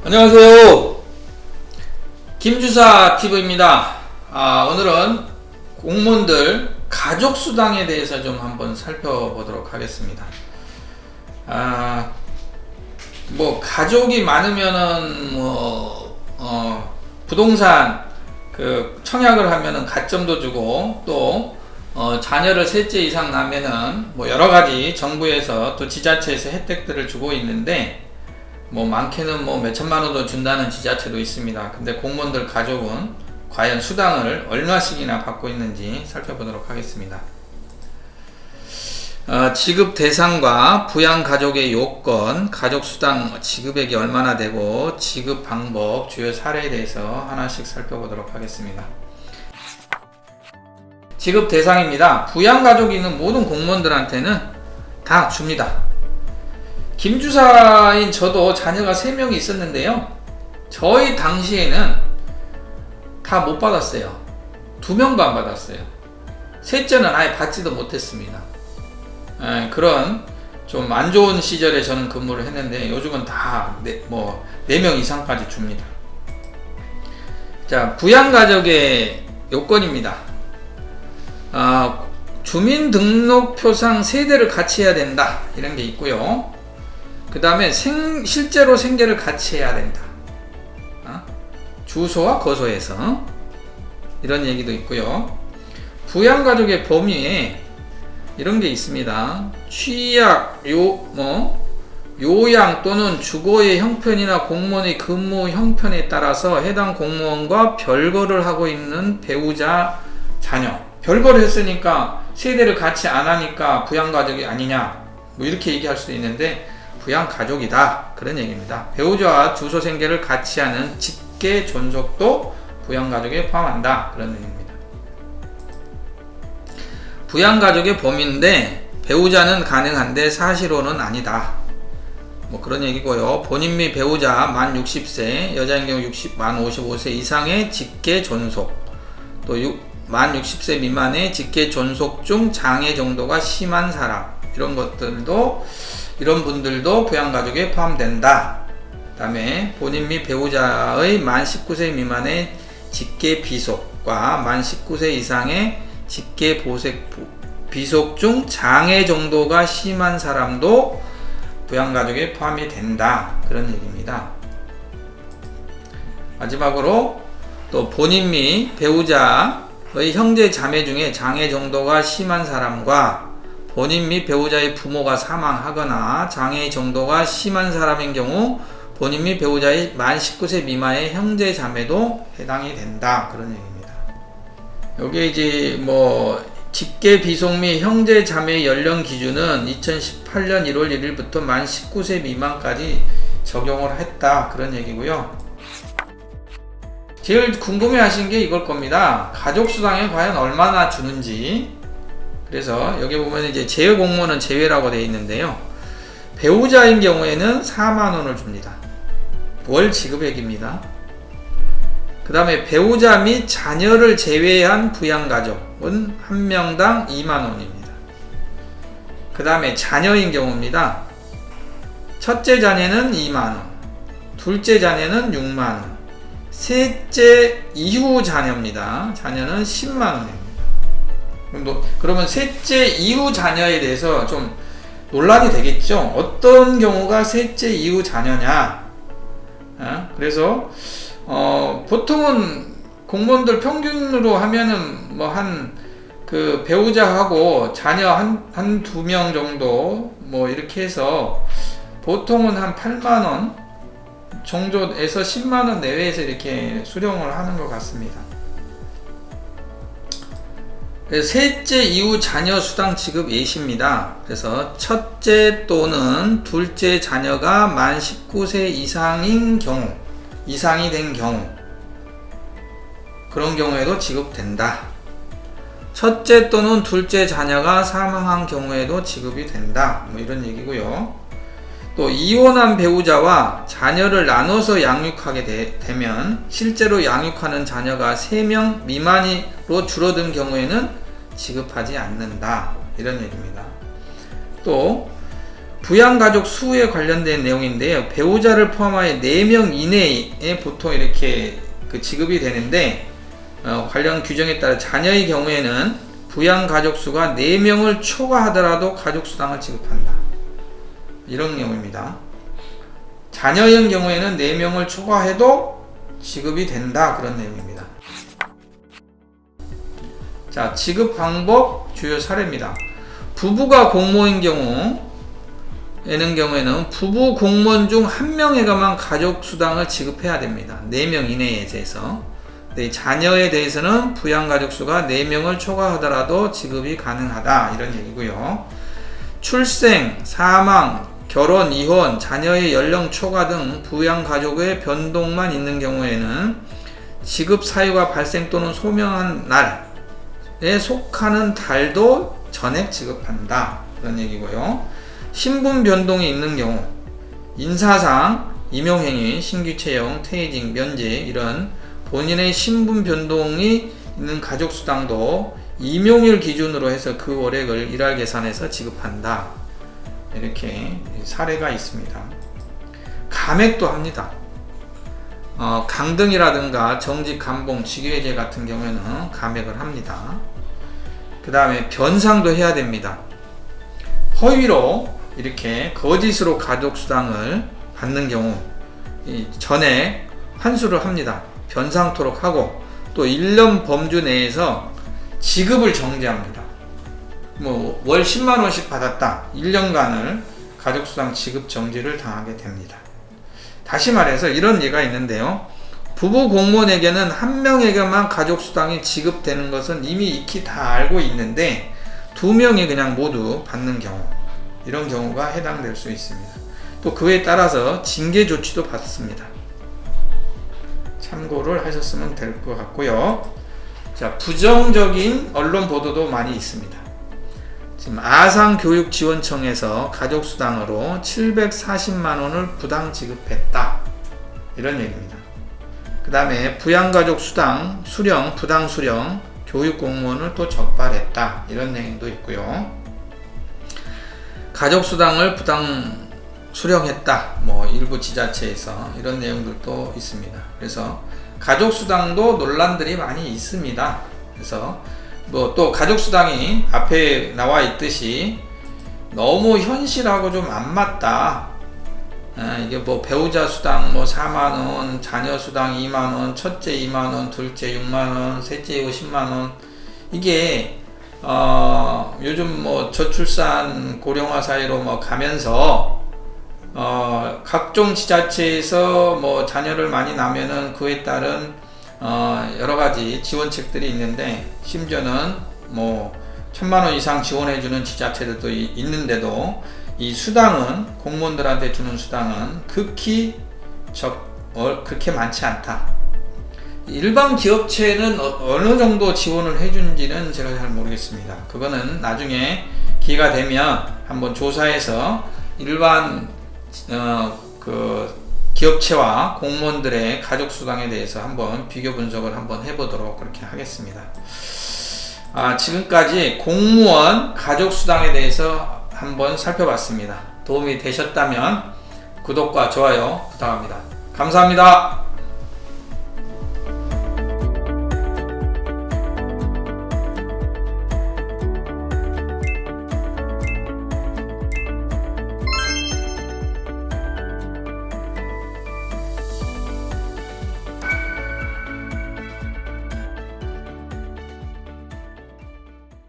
안녕하세요. 김주사 TV입니다. 오늘은 공무원들 가족수당에 대해서 좀 한번 살펴보도록 하겠습니다. 뭐 가족이 많으면은 부동산 청약을 하면은 가점도 주고 또 자녀를 셋째 이상 나면은 뭐 여러가지 정부에서 또 지자체에서 혜택들을 주고 있는데 뭐 많게는 뭐 몇천만 원도 준다는 지자체도 있습니다. 근데 공무원들 가족은 과연 수당을 얼마씩이나 받고 있는지 살펴보도록 하겠습니다. 지급 대상과 부양 가족의 요건, 가족 수당 지급액이 얼마나 되고 지급 방법, 주요 사례에 대해서 하나씩 살펴보도록 하겠습니다. 지급 대상입니다. 부양 가족이 있는 모든 공무원들한테는 다 줍니다. 김주사인 저도 자녀가 3명이 있었는데요. 저희 당시에는 다 못 받았어요. 2명도 안 받았어요. 셋째는 아예 받지도 못했습니다. 그런 좀 안 좋은 시절에 저는 근무를 했는데 요즘은 다 4명 이상까지 줍니다. 자, 부양가족의 요건입니다. 주민등록표상 세대를 같이 해야 된다, 이런 게 있고요. 그 다음에 실제로 생계를 같이 해야 된다. 주소와 거소에서 이런 얘기도 있고요. 부양가족의 범위에 이런 게 있습니다. 취약, 요양 또는 주거의 형편이나 공무원의 근무 형편에 따라서 해당 공무원과 별거를 하고 있는 배우자, 자녀. 별거를 했으니까 세대를 같이 안 하니까 부양가족이 아니냐, 뭐 이렇게 얘기할 수도 있는데 부양가족이다, 그런 얘기입니다. 배우자와 주소 생계를 같이 하는 직계 존속도 부양가족에 포함한다, 그런 얘기입니다. 부양가족의 범위인데 배우자는 가능한데 사실혼은 아니다, 뭐 그런 얘기고요. 본인 및 배우자 만 60세, 여자인 경우 만 55세 이상의 직계 존속, 또 만 60세 미만의 직계 존속 중 장애 정도가 심한 사람, 이런 분들도 부양가족에 포함된다. 그 다음에 본인 및 배우자의 만 19세 미만의 직계 비속과 만 19세 이상의 직계 비속 중 장애 정도가 심한 사람도 부양가족에 포함이 된다, 그런 얘기입니다. 마지막으로 또 본인 및 배우자의 형제 자매 중에 장애 정도가 심한 사람과 본인 및 배우자의 부모가 사망하거나 장애 정도가 심한 사람인 경우 본인 및 배우자의 만 19세 미만의 형제 자매도 해당이 된다, 그런 얘기입니다. 여기에 이제 직계 비속 및 형제 자매의 연령 기준은 2018년 1월 1일부터 만 19세 미만까지 적용을 했다, 그런 얘기고요. 제일 궁금해 하신 게 이걸 겁니다. 가족수당에 과연 얼마나 주는지. 그래서 여기 보면 이제 제외 공무원은 제외라고 되어 있는데요. 배우자인 경우에는 4만원을 줍니다. 월 지급액입니다. 그 다음에 배우자 및 자녀를 제외한 부양가족은 한 명당 2만원입니다. 그 다음에 자녀인 경우입니다. 첫째 자녀는 2만원, 둘째 자녀는 6만원, 셋째 이후 자녀입니다. 자녀는 10만원입니다. 그러면 셋째 이후 자녀에 대해서 좀 논란이 되겠죠. 어떤 경우가 셋째 이후 자녀냐. 그래서 보통은 공무원들 평균으로 하면은 배우자하고 자녀 한 2명 정도 이렇게 해서 보통은 한 8만원 정도에서 10만원 내외에서 이렇게 수령을 하는 것 같습니다. 셋째 이후 자녀 수당 지급 예시입니다. 그래서 첫째 또는 둘째 자녀가 만 19세 이상이 된 경우, 그런 경우에도 지급된다. 첫째 또는 둘째 자녀가 사망한 경우에도 지급이 된다, 이런 얘기고요. 또 이혼한 배우자와 자녀를 나눠서 양육하게 되면 실제로 양육하는 자녀가 3명 미만으로 줄어든 경우에는 지급하지 않는다, 이런 얘기입니다. 또 부양가족 수에 관련된 내용인데요. 배우자를 포함하여 4명 이내에 보통 이렇게 지급이 되는데, 관련 규정에 따라 자녀의 경우에는 부양가족 수가 4명을 초과하더라도 가족수당을 지급한다. 이런 내용입니다. 자녀의 경우에는 4명을 초과해도 지급이 된다. 그런 내용입니다. 자, 지급 방법 주요 사례입니다. 부부가 공무원인 경우에는 부부 공무원 중 1명에게만 가족수당을 지급해야 됩니다. 4명 이내에 대해서. 네, 자녀에 대해서는 부양가족수가 4명을 초과하더라도 지급이 가능하다. 이런 얘기고요. 출생, 사망, 결혼, 이혼, 자녀의 연령 초과 등 부양가족의 변동만 있는 경우에는 지급 사유가 발생 또는 소명한 날에 속하는 달도 전액 지급한다. 그런 얘기고요. 신분 변동이 있는 경우, 인사상, 임용행위, 신규 채용, 퇴직, 면제 이런 본인의 신분 변동이 있는 가족수당도 임용일 기준으로 해서 그 월액을 일할 계산해서 지급한다. 이렇게 사례가 있습니다. 감액도 합니다. 강등이라든가 정직, 감봉, 직위해제 같은 경우에는 감액을 합니다. 그 다음에 변상도 해야 됩니다. 허위로 이렇게 거짓으로 가족수당을 받는 경우 전액 환수를 합니다. 변상토록 하고 또 1년 범주 내에서 지급을 정지합니다. 월 10만원씩 받았다. 1년간을 가족수당 지급 정지를 당하게 됩니다. 다시 말해서 이런 예가 있는데요. 부부 공무원에게는 1명에게만 가족수당이 지급되는 것은 이미 익히 다 알고 있는데 2명이 그냥 모두 받는 경우, 이런 경우가 해당될 수 있습니다. 또 그에 따라서 징계 조치도 받습니다. 참고를 하셨으면 될 것 같고요. 자, 부정적인 언론 보도도 많이 있습니다. 지금 아상교육지원청에서 가족수당으로 740만원을 부당 지급했다. 이런 얘기입니다. 그 다음에 부양가족 수당 수령, 부당 수령, 교육공무원을 또 적발했다. 이런 내용도 있고요. 가족수당을 부당 수령했다. 일부 지자체에서 이런 내용들도 있습니다. 그래서 가족수당도 논란들이 많이 있습니다. 그래서 또 가족수당이 앞에 나와 있듯이 너무 현실하고 좀 안 맞다. 이게 배우자 수당 4만원, 자녀 수당 2만원, 첫째 2만원, 둘째 6만원, 셋째 50만원. 이게 요즘 저출산 고령화 사회로 가면서 각종 지자체에서 자녀를 많이 낳으면은 그에 따른 여러가지 지원책들이 있는데, 심지어는 1000만원 이상 지원해주는 지자체들도 있는데도 이 수당은, 공무원들한테 주는 수당은 그렇게 많지 않다. 일반 기업체는 어느 정도 지원을 해준지는 제가 잘 모르겠습니다. 그거는 나중에 기회가 되면 한번 조사해서 일반 기업체와 공무원들의 가족수당에 대해서 한번 비교 분석을 한번 해보도록 그렇게 하겠습니다. 지금까지 공무원 가족수당에 대해서 한번 살펴봤습니다. 도움이 되셨다면 구독과 좋아요 부탁합니다. 감사합니다.